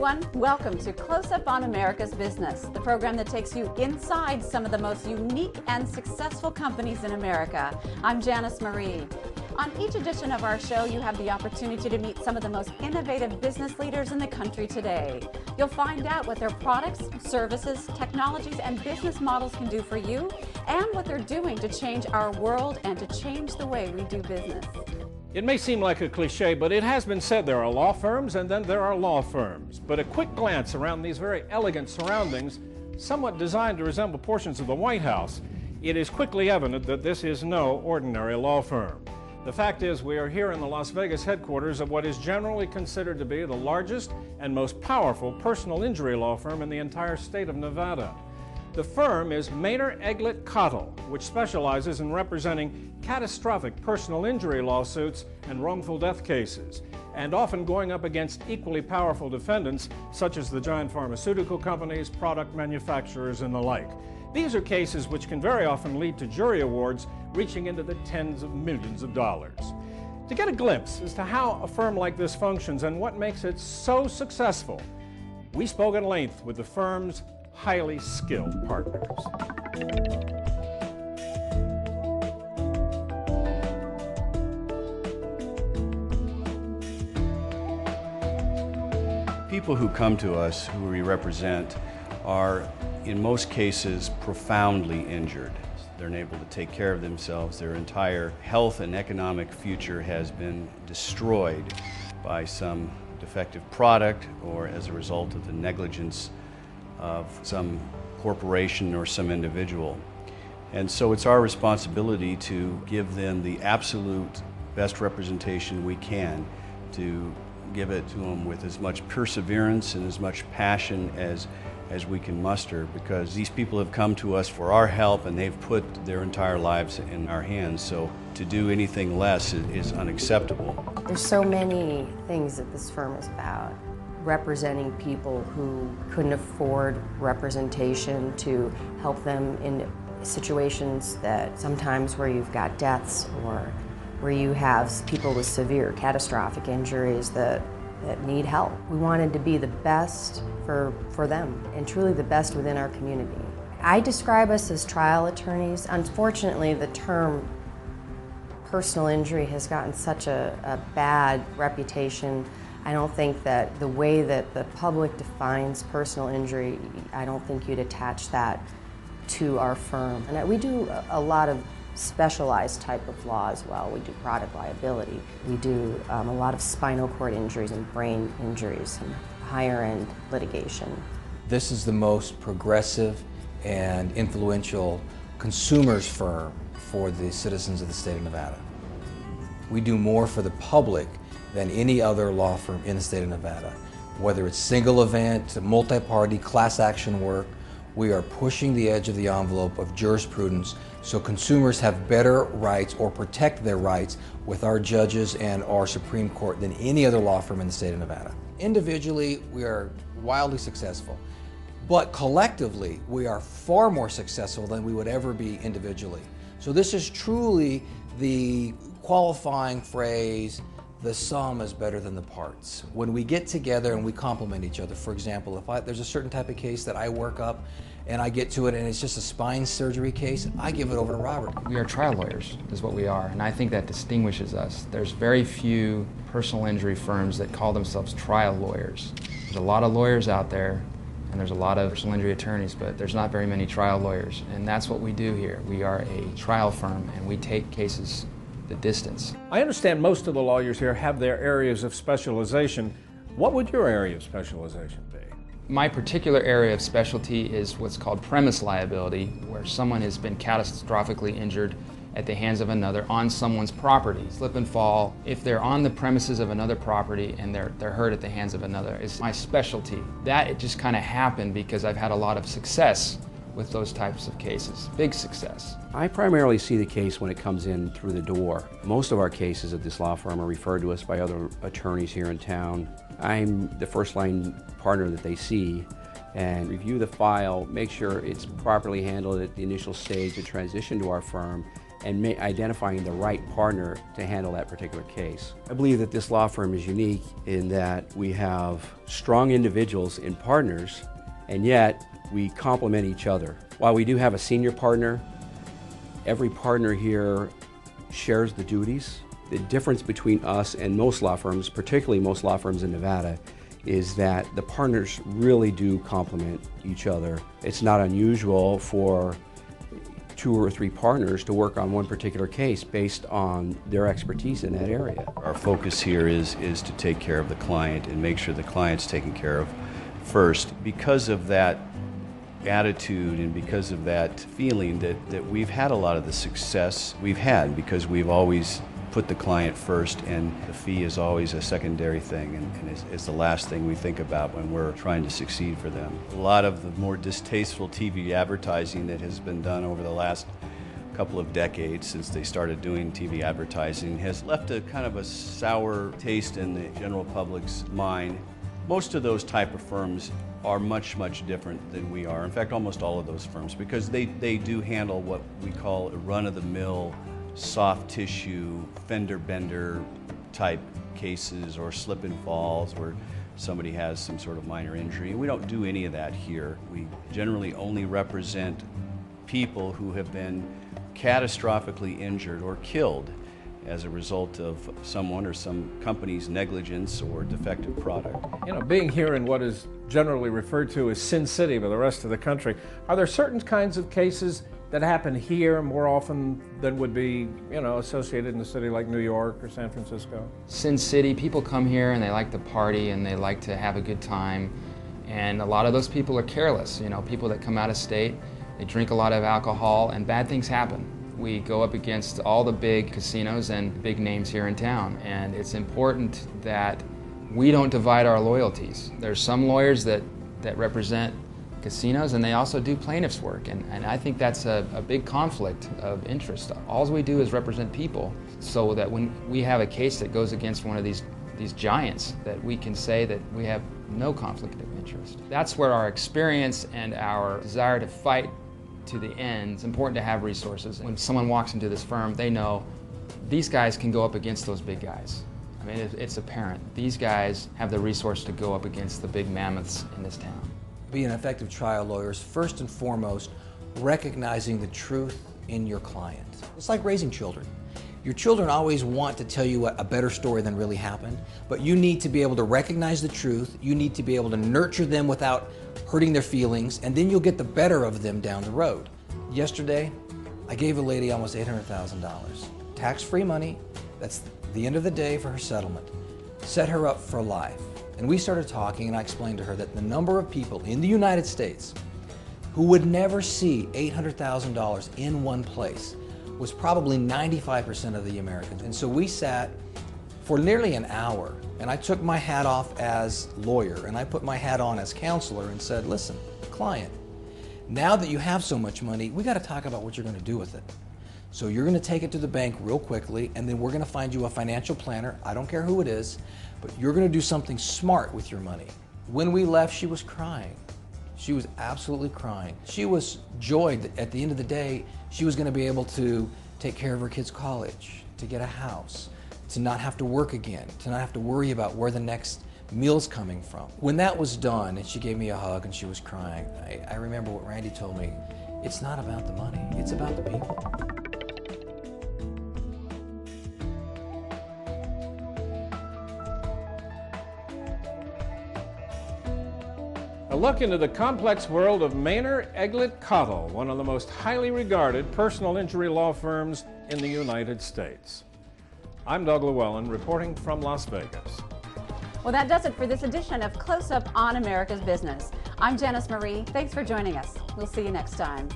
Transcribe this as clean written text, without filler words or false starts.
everyone. Welcome to Close Up on America's Business, the program that takes you inside some of the most unique and successful companies in America. I'm Janice Marie. On each edition of our show, you have the opportunity to meet some of the most innovative business leaders in the country today. You'll find out what their products, services, technologies, and business models can do for you, and what they're doing to change our world and to change the way we do business. It may seem like a cliche, but it has been said there are law firms and then there are law firms. But a quick glance around these very elegant surroundings, somewhat designed to resemble portions of the White House, it is quickly evident that this is no ordinary law firm. The fact is, we are here in the Las Vegas headquarters of what is generally considered to be the largest and most powerful personal injury law firm in the entire state of Nevada. The firm is Mainor, Eglet, Cottle, which specializes in representing catastrophic personal injury lawsuits and wrongful death cases, and often going up against equally powerful defendants such as the giant pharmaceutical companies, product manufacturers, and the like. These are cases which can very often lead to jury awards reaching into the tens of millions of dollars. To get a glimpse as to how a firm like this functions and what makes it so successful, we spoke at length with the firm's highly skilled partners. People who come to us, who we represent, are in most cases profoundly injured. They're unable to take care of themselves. Their entire health and economic future has been destroyed by some defective product or as a result of the negligence of some corporation or some individual. And so it's our responsibility to give them the absolute best representation we can, to give it to them with as much perseverance and as much passion as we can muster, because these people have come to us for our help and they've put their entire lives in our hands. So to do anything less is unacceptable. There's so many things that this firm is about. Representing people who couldn't afford representation, to help them in situations that sometimes where you've got deaths or where you have people with severe catastrophic injuries that need help. We wanted to be the best for them and truly the best within our community. I describe us as trial attorneys. Unfortunately, the term personal injury has gotten such a bad reputation. I don't think that the way that the public defines personal injury, I don't think you'd attach that to our firm. And we do a lot of specialized type of law as well. We do product liability. We do a lot of spinal cord injuries and brain injuries and higher end litigation. This is the most progressive and influential consumers firm for the citizens of the state of Nevada. We do more for the public than any other law firm in the state of Nevada. Whether it's single event, multi-party, class action work, we are pushing the edge of the envelope of jurisprudence so consumers have better rights or protect their rights with our judges and our Supreme Court than any other law firm in the state of Nevada. Individually, we are wildly successful, but collectively, we are far more successful than we would ever be individually. So this is truly the qualifying phrase, the sum is better than the parts. When we get together and we complement each other, for example, if there's a certain type of case that I work up and I get to it and it's just a spine surgery case, I give it over to Robert. We are trial lawyers, is what we are, and I think that distinguishes us. There's very few personal injury firms that call themselves trial lawyers. There's a lot of lawyers out there, and there's a lot of personal injury attorneys, but there's not very many trial lawyers, and that's what we do here. We are a trial firm, and we take cases the distance. I understand most of the lawyers here have their areas of specialization. What would your area of specialization be? My particular area of specialty is what's called premise liability, where someone has been catastrophically injured at the hands of another on someone's property. Slip and fall, if they're on the premises of another property and they're hurt at the hands of another, is my specialty. That it just kind of happened because I've had a lot of success with those types of cases, big success. I primarily see the case when it comes in through the door. Most of our cases at this law firm are referred to us by other attorneys here in town. I'm the first line partner that they see and review the file, make sure it's properly handled at the initial stage of transition to our firm, and identifying the right partner to handle that particular case. I believe that this law firm is unique in that we have strong individuals in partners, and yet we complement each other. While we do have a senior partner, every partner here shares the duties. The difference between us and most law firms, particularly most law firms in Nevada, is that the partners really do complement each other. It's not unusual for 2 or 3 partners to work on one particular case based on their expertise in that area. Our focus here is to take care of the client and make sure the client's taken care of first. Because of that attitude and because of that feeling that we've had a lot of the success we've had, because we've always put the client first, and the fee is always a secondary thing, and it's the last thing we think about when we're trying to succeed for them. A lot of the more distasteful TV advertising that has been done over the last couple of decades since they started doing TV advertising has left a kind of a sour taste in the general public's mind. Most of those type of firms are much, much different than we are. In fact, almost all of those firms, because they do handle what we call a run-of-the-mill soft tissue, fender bender type cases, or slip and falls where somebody has some sort of minor injury. We don't do any of that here. We generally only represent people who have been catastrophically injured or killed as a result of someone or some company's negligence or defective product. You know, being here in what is generally referred to as Sin City by the rest of the country, are there certain kinds of cases that happen here more often than would be, you know, associated in a city like New York or San Francisco? Sin City, people come here and they like to party and they like to have a good time, and a lot of those people are careless. You know, people that come out of state, they drink a lot of alcohol and bad things happen. We go up against all the big casinos and big names here in town, and it's important that we don't divide our loyalties. There's some lawyers that represent casinos, and they also do plaintiff's work, and I think that's a big conflict of interest. All we do is represent people, so that when we have a case that goes against one of these giants, that we can say that we have no conflict of interest. That's where our experience and our desire to fight to the end, it's important to have resources. When someone walks into this firm, they know these guys can go up against those big guys. I mean, it's apparent. These guys have the resource to go up against the big mammoths in this town. Being an effective trial lawyer is first and foremost recognizing the truth in your client. It's like raising children. Your children always want to tell you a better story than really happened, but you need to be able to recognize the truth, you need to be able to nurture them without hurting their feelings, and then you'll get the better of them down the road. Yesterday, I gave a lady almost $800,000. Tax-free money, that's the end of the day for her settlement. Set her up for life. And we started talking, and I explained to her that the number of people in the United States who would never see $800,000 in one place was probably 95% of the Americans. And so we sat for nearly an hour, and I took my hat off as lawyer, and I put my hat on as counselor and said, listen, client, now that you have so much money, we got to talk about what you're going to do with it. So you're going to take it to the bank real quickly, and then we're going to find you a financial planner. I don't care who it is, but you're going to do something smart with your money. When we left, she was crying. She was absolutely crying. She was joyed that at the end of the day, she was going to be able to take care of her kids' college, to get a house, to not have to work again, to not have to worry about where the next meal's coming from. When that was done, and she gave me a hug and she was crying, I remember what Randy told me. It's not about the money, it's about the people. A look into the complex world of Mainor, Eglet, Cottle, one of the most highly regarded personal injury law firms in the United States. I'm Doug Llewellyn, reporting from Las Vegas. Well, that does it for this edition of Close Up on America's Business. I'm Janice Marie. Thanks for joining us. We'll see you next time.